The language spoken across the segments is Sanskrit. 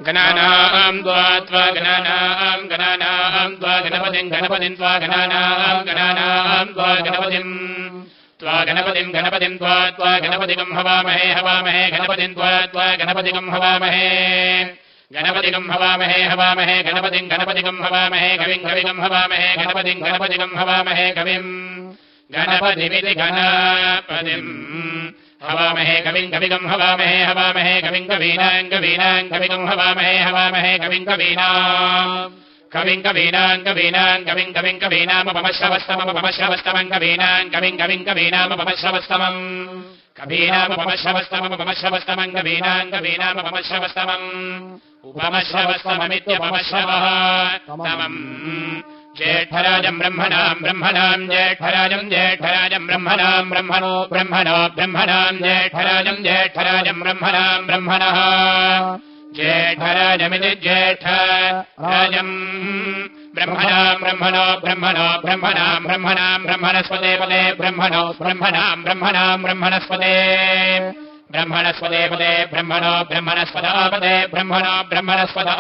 गणानां त्वा गणानां त्वा गणपतिं त्वा गणानां त्वा गणपतिं त्वा गणपतिगं हवामहे गणपतिं त्वा गणपतिगं हवामहे गणपतिगं हवामहे गणपतिं हवामहे कविं हवामहे गणपतिं हवामहे कविं गणपतिमिति गणपतिं हवामहे कविं हवामहे कविं कवीनां कविं हवामहे कविं कवीनामपमश्रवस्तमं कवीनां कवीनामपमश्रवस्तमम् कवीनामपमश्रवस्तमं कवीनामपमश्रवस्तमम् उपमश्रवस्तममित्यपमश्रवः तमम् ज्येष्ठराजं ब्रह्मणां ज्येष्ठराजं ब्रह्मणो ब्रह्मणां ज्येष्ठराजं ब्रह्मणः ज्येष्ठराजमिति ज्येष्ठराजं ब्रह्मणां ब्रह्मणस्पते पदे ब्रह्मणां ब्रह्मणस्पते पदे ब्रह्मणस्पदापदे ब्रह्मणस्पदा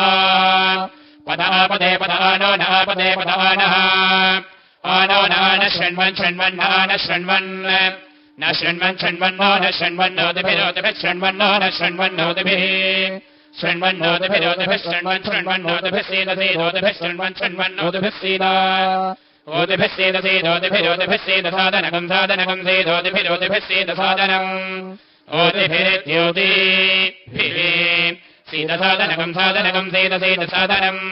पदापदे पदानो नापदे पदानः आनो नान शृण्वन्नोतिभिरोतिभिः शृण्वन्नोतिभिः सीदसीदोतिभिः शृण्वन्नोतिभिः सीदा ओतिभिः सीदसादनकं सीदोतिभिरोतिभिः सीदसादनम् ओतिभिरित्योतिभिः सीदसादनकं सीदसादनम्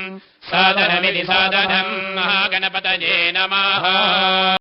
सादनमिति सादनम् महागणपतये नमः।